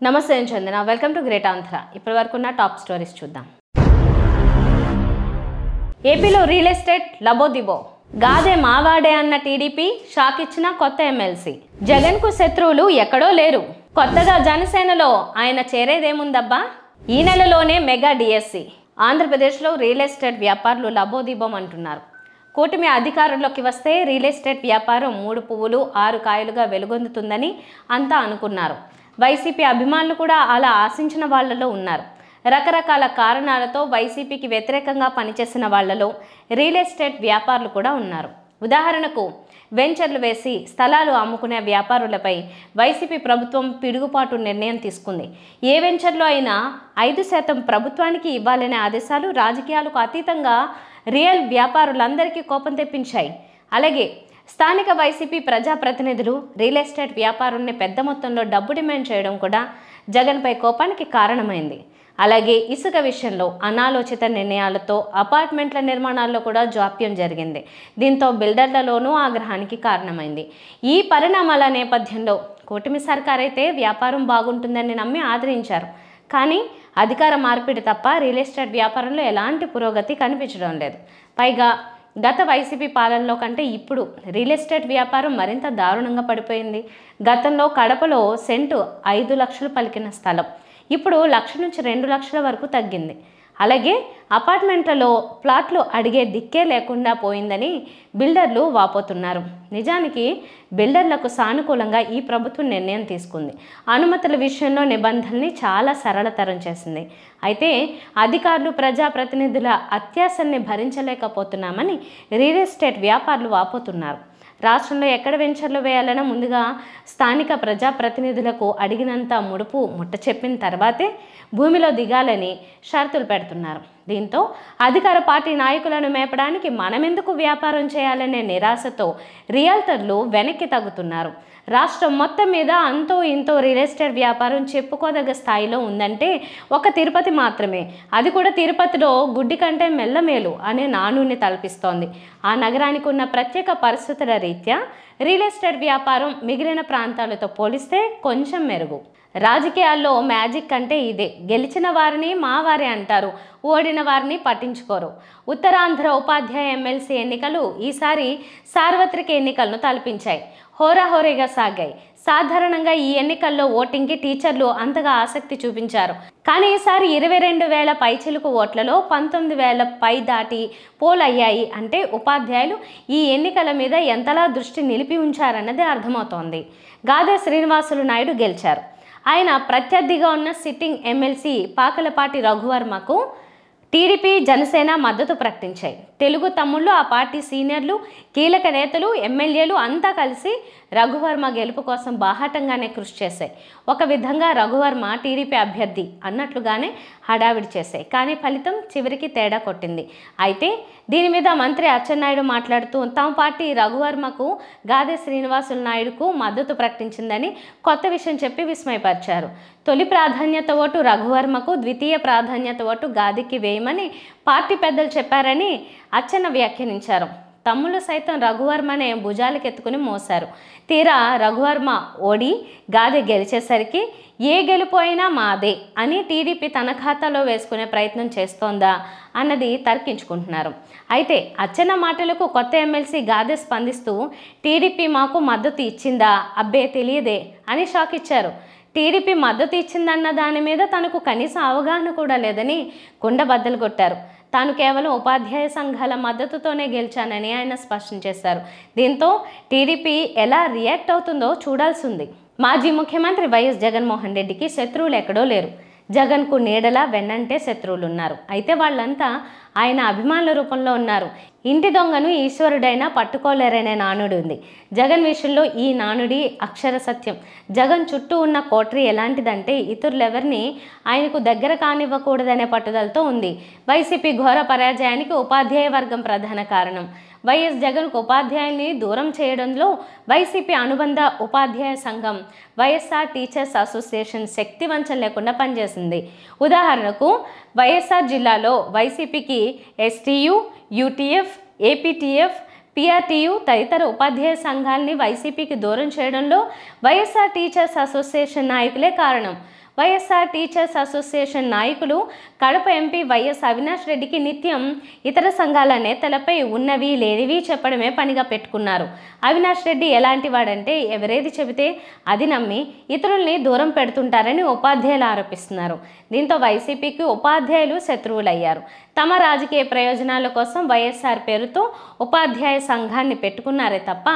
నమస్తే నేను Chandana welcome to great Andhra ఇప్పటివరకున్న టాప్ స్టోరీస్ చూద్దాం ఏపీలో రియల్ ఎస్టేట్ లబోదిబో గాదే మావాడే అన్న టీడీపీ షాక్ ఇచ్చిన కొత్త ఎమ్మెల్సీ జగన్కు శత్రువులు ఎక్కడో లేరు కొత్తగా జనసేనలో ఆయన చేరేదేముందబ్బా ఈ నెలలోనే మెగా డిఎస్సి ఆంధ్రప్రదేశ్లో రియల్ ఎస్టేట్ వ్యాపారులు లబోదిబోం అంటున్నారు కూటమి అధికారంలోకి వస్తే రియల్ ఎస్టేట్ వ్యాపారం 3 పువ్వులు 6 కాయలుగా వెలుగొందుతుందని అంతా అనుకున్నారు వైసీపీ అభిమానులు కూడా అలా ఆశించిన వాళ్లలో ఉన్నారు రకరకాల కారణాలతో వైసీపీకి వ్యతిరేకంగా పనిచేసిన వాళ్లలో రియల్ ఎస్టేట్ వ్యాపారులు కూడా ఉన్నారు ఉదాహరణకు వెంచర్లు వేసి స్థలాలు అమ్ముకునే వ్యాపారులపై వైసీపీ ప్రభుత్వం పిడుగుపాటు నిర్ణయం తీసుకుంది ఏ వెంచర్లో అయినా 5% ప్రభుత్వానికి ఇవ్వాలనే ఆదేశాలు రాజకీయాలకు అతీతంగా రియల్ వ్యాపారులందరికీ కోపం తెప్పించాయి అలాగే స్థానిక వైసీపీ ప్రజాప్రతినిధులు రియల్ ఎస్టేట్ వ్యాపారుల్ని పెద్ద మొత్తంలో డబ్బు డిమాండ్ చేయడం కూడా జగన్పై కోపానికి కారణమైంది అలాగే ఇసుక విషయంలో అనాలోచిత నిర్ణయాలతో అపార్ట్మెంట్ల నిర్మాణాల్లో కూడా జాప్యం జరిగింది దీంతో బిల్డర్లలోనూ ఆగ్రహానికి కారణమైంది ఈ పరిణామాల నేపథ్యంలో కూటమి సర్కార్ అయితే వ్యాపారం బాగుంటుందని నమ్మి ఆదరించారు కానీ అధికార మార్పిడి తప్ప రియల్ ఎస్టేట్ వ్యాపారంలో ఎలాంటి పురోగతి కనిపించడం లేదు పైగా గత వైసీపీ పాలనలో కంటే ఇప్పుడు రియల్ ఎస్టేట్ వ్యాపారం మరింత దారుణంగా పడిపోయింది గతంలో కడపలో సెంటు 5 లక్షలు పలికిన స్థలం ఇప్పుడు 1 లక్ష నుంచి 2 లక్షల వరకు తగ్గింది అలాగే అపార్ట్మెంట్లలో ప్లాట్లు అడిగే దిక్కే లేకుండా పోయిందని బిల్డర్లు వాపోతున్నారు నిజానికి బిల్డర్లకు సానుకూలంగా ఈ ప్రభుత్వం నిర్ణయం తీసుకుంది అనుమతుల విషయంలో నిబంధనల్ని చాలా సరళతరం చేసింది అయితే అధికారులు ప్రజాప్రతినిధుల అత్యాశల్ని భరించలేకపోతున్నామని రియల్ ఎస్టేట్ వ్యాపారులు వాపోతున్నారు రాష్ట్రంలో ఎక్కడ వెంచర్లు వేయాలన్నా ముందుగా స్థానిక ప్రజాప్రతినిధులకు అడిగినంత ముడుపు ముట్ట చెప్పిన తర్వాతే భూమిలో దిగాలని షరతులు పెడుతున్నారు దీంతో అధికార పార్టీ నాయకులను మేపడానికి మనమెందుకు వ్యాపారం చేయాలనే నిరాశతో రియల్టర్లు వెనక్కి తగ్గుతున్నారు రాష్ట్రం మొత్తం మీద అంతో ఇంతో రియల్ ఎస్టేట్ వ్యాపారం చెప్పుకోదగ్గ స్థాయిలో ఉందంటే ఒక తిరుపతి మాత్రమే అది కూడా తిరుపతిలో గుడ్డి కంటే మెల్లమేలు అనే నానుని తలపిస్తోంది ఆ నగరానికి ఉన్న ప్రత్యేక పరిస్థితుల రీత్యా రియల్ ఎస్టేట్ వ్యాపారం మిగిలిన ప్రాంతాలతో పోలిస్తే కొంచెం మెరుగు రాజకీయాల్లో మ్యాజిక్ అంటే ఇదే గెలిచిన వారిని మావారే అంటారు ఓడిన వారిని పట్టించుకోరు ఉత్తరాంధ్ర ఉపాధ్యాయ ఎమ్మెల్సీ ఎన్నికలు ఈసారి సార్వత్రిక ఎన్నికలను తలపించాయి హోరాహోరీగా సాగాయి సాధారణంగా ఈ ఎన్నికల్లో ఓటింగ్కి టీచర్లు అంతగా ఆసక్తి చూపించారు కానీ ఈసారి 22,000 పైచిలుకు ఓట్లలో 19,000 పై దాటి పోల్ అయ్యాయి అంటే ఉపాధ్యాయులు ఈ ఎన్నికల మీద ఎంతలా దృష్టి నిలిపి ఉంచారన్నది అర్థమవుతోంది గాదే శ్రీనివాసులు నాయుడు గెలిచారు ఆయన ప్రత్యర్థిగా ఉన్న సిట్టింగ్ ఎమ్మెల్సీ పాకలపాటి రఘువర్మకు టీడీపీ జనసేన మద్దతు ప్రకటించాయి తెలుగు తమ్ముళ్ళు ఆ పార్టీ సీనియర్లు కీలక నేతలు ఎమ్మెల్యేలు అంతా కలిసి రఘువర్మ గెలుపు కోసం బాహాటంగానే కృషి చేశాయి ఒక విధంగా రఘువర్మ టీడీపీ అభ్యర్థి అన్నట్లుగానే హడావిడి చేశాయి కానీ ఫలితం చివరికి తేడా కొట్టింది అయితే దీని మీద మంత్రి అచ్చెన్నాయుడు మాట్లాడుతూ తమ పార్టీ రఘువర్మకు గాదే శ్రీనివాసులు నాయుడుకు మద్దతు ప్రకటించిందని కొత్త విషయం చెప్పి విస్మయపరిచారు తొలి ప్రాధాన్యత ఓటు రఘువర్మకు ద్వితీయ ప్రాధాన్యత ఓటు గాదికి వేయమని పార్టీ పెద్దలు చెప్పారని అచ్చెన్న వ్యాఖ్యానించారు తమ్ముళ్ళు సైతం రఘువర్మనే భుజాలకెత్తుకుని మోశారు తీరా రఘువర్మ ఓడి గాది గెలిచేసరికి ఏ గెలుపు అయినా మాదే అని టీడీపీ తన ఖాతాలో వేసుకునే ప్రయత్నం చేస్తోందా అన్నది తర్కించుకుంటున్నారు అయితే అచ్చెన్న మాటలకు కొత్త ఎమ్మెల్సీ గాదే స్పందిస్తూ టీడీపీ మాకు మద్దతు ఇచ్చిందా అబ్బే తెలియదే అని షాక్ ఇచ్చారు టీడీపీ మద్దతు ఇచ్చిందన్న దాని మీద తనకు కనీస అవగాహన కూడా లేదని కుండబద్దలు కొట్టారు తాను కేవలం ఉపాధ్యాయ సంఘాల మద్దతుతోనే గెలిచానని ఆయన స్పష్టం చేశారు దీంతో టీడీపీ ఎలా రియాక్ట్ అవుతుందో చూడాల్సి ఉంది మాజీ ముఖ్యమంత్రి వైఎస్ జగన్మోహన్ రెడ్డికి శత్రువులు ఎక్కడో లేరు జగన్కు నీడలా వెన్నంటే శత్రువులు ఉన్నారు అయితే వాళ్ళంతా ఆయన అభిమానుల రూపంలో ఉన్నారు ఇంటి దొంగను ఈశ్వరుడైనా పట్టుకోలేరనే నానుడి ఉంది జగన్ విషయంలో ఈ నానుడి అక్షర సత్యం జగన్ చుట్టూ ఉన్న కోటరీ ఎలాంటిదంటే ఇతరులెవరిని ఆయనకు దగ్గర కానివ్వకూడదనే పట్టుదలతో ఉంది వైసీపీ ఘోర పరాజయానికి ఉపాధ్యాయ వర్గం ప్రధాన కారణం వైఎస్ జగన్కు ఉపాధ్యాయుల్ని దూరం చేయడంలో వైసీపీ అనుబంధ ఉపాధ్యాయ సంఘం వైఎస్ఆర్ టీచర్స్ అసోసియేషన్ శక్తివంచం లేకుండా పనిచేసింది ఉదాహరణకు వైఎస్ఆర్ జిల్లాలో వైసీపీకి ఎస్టీయు యూటీఎఫ్ ఏపీటీఎఫ్ పీఆర్టీయు తదితర ఉపాధ్యాయ సంఘాలని వైసీపీకి దూరం చేయడంలో వైఎస్ఆర్ టీచర్స్ అసోసియేషన్ నాయకులే కారణం వైఎస్ఆర్ టీచర్స్ అసోసియేషన్ నాయకులు కడప ఎంపీ వైఎస్ అవినాష్ రెడ్డికి నిత్యం ఇతర సంఘాల నేతలపై ఉన్నవి లేనివి చెప్పడమే పనిగా పెట్టుకున్నారు. అవినాష్ రెడ్డి ఎలాంటి వాడంటే ఎవరేది చెబితే అది నమ్మి ఇతరుల్ని దూరం పెడుతుంటారని ఉపాధ్యాయులు ఆరోపిస్తున్నారు. దీంతో వైసీపీకి ఉపాధ్యాయులు శత్రువులయ్యారు. తమ రాజకీయ ప్రయోజనాల కోసం వైఎస్ఆర్ పేరుతో ఉపాధ్యాయ సంఘాన్ని పెట్టుకున్నారే తప్ప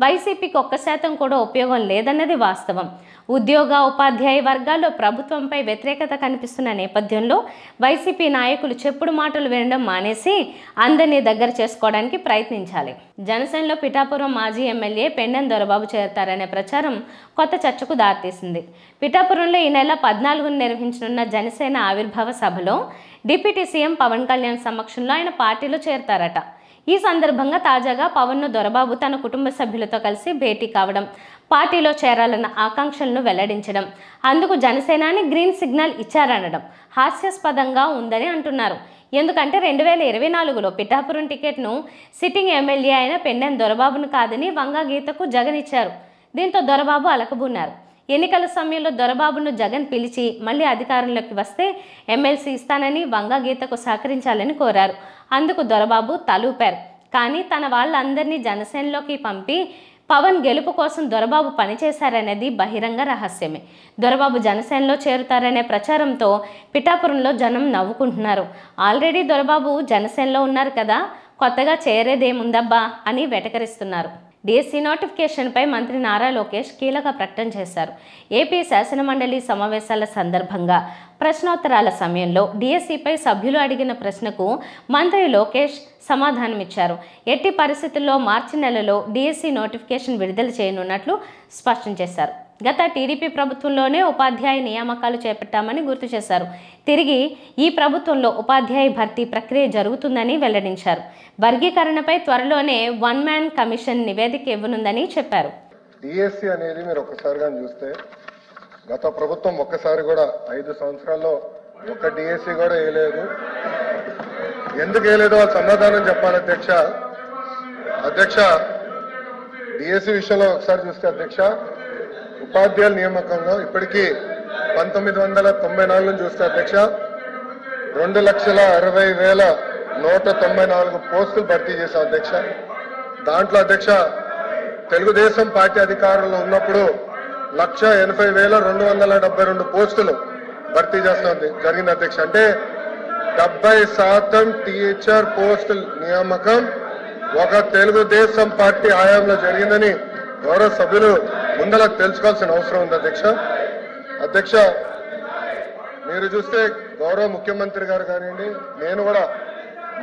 వైసీపీకి 1% కూడా ఉపయోగం లేదన్నది వాస్తవం. ఉద్యోగ ఉపాధ్యాయ వర్గాల్లో ప్రభుత్వంపై వ్యతిరేకత కనిపిస్తున్న నేపథ్యంలో వైసీపీ నాయకులు చెప్పుడు మాటలు వినడం మానేసి అందరినీ దగ్గర చేసుకోవడానికి ప్రయత్నించాలి. జనసేనలో పిఠాపురం మాజీ ఎమ్మెల్యే పెండెం దొరబాబు చేరతారనే ప్రచారం కొత్త చర్చకు దారితీసింది. పిఠాపురంలో ఈ నెల 14న నిర్వహించనున్న జనసేన ఆవిర్భావ సభలో డిప్యూటీ సీఎం పవన్ కళ్యాణ్ సమక్షంలో ఆయన పార్టీలో చేరతారట. ఈ సందర్భంగా తాజాగా పవన్ను దొరబాబు తన కుటుంబ సభ్యులతో కలిసి భేటీ కావడం, పార్టీలో చేరాలన్న ఆకాంక్షలను వెల్లడించడం, అందుకు జనసేనాని గ్రీన్ సిగ్నల్ ఇచ్చారనడం హాస్యాస్పదంగా ఉందని అంటున్నారు. ఎందుకంటే 2024లో పిఠాపురం టికెట్ను సిట్టింగ్ ఎమ్మెల్యే అయిన పెండెం దొరబాబును కాదని వంగా గీతకు జగన్ ఇచ్చారు. దీంతో దొరబాబు అలకబున్నారు. ఎన్నికల సమయంలో దొరబాబును జగన్ పిలిచి మళ్ళీ అధికారంలోకి వస్తే ఎమ్మెల్సీ ఇస్తానని వంగా గీతకు సహకరించాలని కోరారు. అందుకు దొరబాబు తలూపారు. కానీ తన వాళ్ళందరినీ జనసేనలోకి పంపి పవన్ గెలుపు కోసం దొరబాబు పనిచేశారనేది బహిరంగ రహస్యమే. దొరబాబు జనసేనలో చేరుతారనే ప్రచారంతో పిఠాపురంలో జనం నవ్వుకుంటున్నారు. ఆల్రెడీ దొరబాబు జనసేనలో ఉన్నారు కదా, కొత్తగా చేరేదేముందబ్బా అని వెటకరిస్తున్నారు. డిఎస్సి నోటిఫికేషన్పై మంత్రి నారా లోకేష్ కీలక ప్రకటన చేశారు. ఏపీ శాసనమండలి సమావేశాల సందర్భంగా ప్రశ్నోత్తరాల సమయంలో డిఎస్సిపై సభ్యులు అడిగిన ప్రశ్నకు మంత్రి లోకేష్ సమాధానమిచ్చారు. ఎట్టి పరిస్థితుల్లో మార్చి నెలలో డిఎస్సి నోటిఫికేషన్ విడుదల చేయనున్నట్లు స్పష్టం చేశారు. గత టీడీపీ ప్రభుత్వంలోనే ఉపాధ్యాయ నియామకాలు చేపట్టామని గుర్తు చేశారు. తిరిగి ఈ ప్రభుత్వంలో ఉపాధ్యాయ భర్తీ ప్రక్రియ జరుగుతుందని వెల్లడించారు. వర్గీకరణపై త్వరలోనే 1 మ్యాన్ కమిషన్ నివేదిక ఇవ్వనుందని చెప్పారు. డిఎస్సి అనేది మీరు ఒక్కసారిగా చూస్తే గత ప్రభుత్వం ఒక్కసారి కూడా 5 సంవత్సరాల్లో ఒక్క డిఎస్సి కూడా వేయలేదు. ఎందుకు వేయలేదో ఆ సమాధానం చెప్పాలి అధ్యక్ష. డిఎస్సి విషయంలో ఒకసారి చూస్తే అధ్యక్ష, ఉపాధ్యాయుల నియామకంలో ఇప్పటికీ 1994 నుంచి చూస్తే అధ్యక్ష 2,60,194 పోస్టులు భర్తీ చేశాం అధ్యక్ష. దాంట్లో అధ్యక్ష తెలుగుదేశం పార్టీ అధికారంలో ఉన్నప్పుడు 1,80,272 పోస్టులు భర్తీ చేస్తాం జరిగింది అధ్యక్ష. అంటే 70% టీచర్ పోస్టుల నియామకం ఒక తెలుగుదేశం పార్టీ హయాంలో జరిగిందని గౌరవ సభ్యులు ముందర తెలుసుకోవాల్సిన అవసరం ఉంది అధ్యక్ష. మీరు చూస్తే గౌరవ ముఖ్యమంత్రి గారు కానివ్వండి, నేను కూడా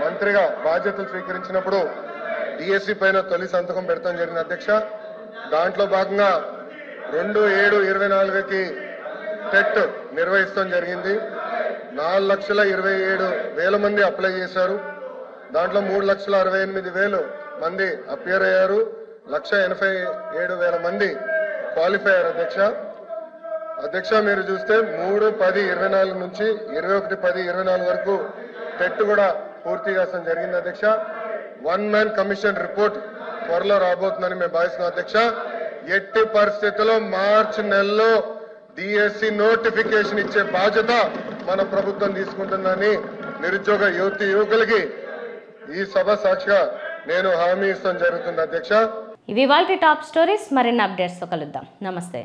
మంత్రిగా బాధ్యతలు స్వీకరించినప్పుడు డిఎస్సి పైన తొలి సంతకం పెడతాం జరిగింది అధ్యక్ష. దాంట్లో భాగంగా 2/7/24కి టెట్ నిర్వహిస్తాం జరిగింది. 4,27,000 మంది అప్లై చేశారు. దాంట్లో 3,68,000 మంది అపియర్ అయ్యారు. 1,87,000 మంది క్వాలిఫై అయ్యారు అధ్యక్ష. మీరు చూస్తే 3/10/24 నుంచి 21/10/24 వరకు టెట్ కూడా పూర్తి చేస్తాం జరిగింది అధ్యక్ష. 1 మ్యాన్ కమిషన్ రిపోర్ట్ త్వరలో రాబోతుందని మేము భావిస్తున్నాం అధ్యక్ష. ఎట్టి పరిస్థితుల్లో మార్చి నెలలో డిఎస్సి నోటిఫికేషన్ ఇచ్చే బాధ్యత మన ప్రభుత్వం తీసుకుంటుందని నిరుద్యోగ యువకులకి ఈ సభ సాక్షిగా నేను హామీ ఇస్తాం జరుగుతుంది అధ్యక్ష. ఇవి వాటి టాప్ స్టోరీస్. మరిన్ని అప్డేట్స్తో కలుద్దాం. నమస్తే.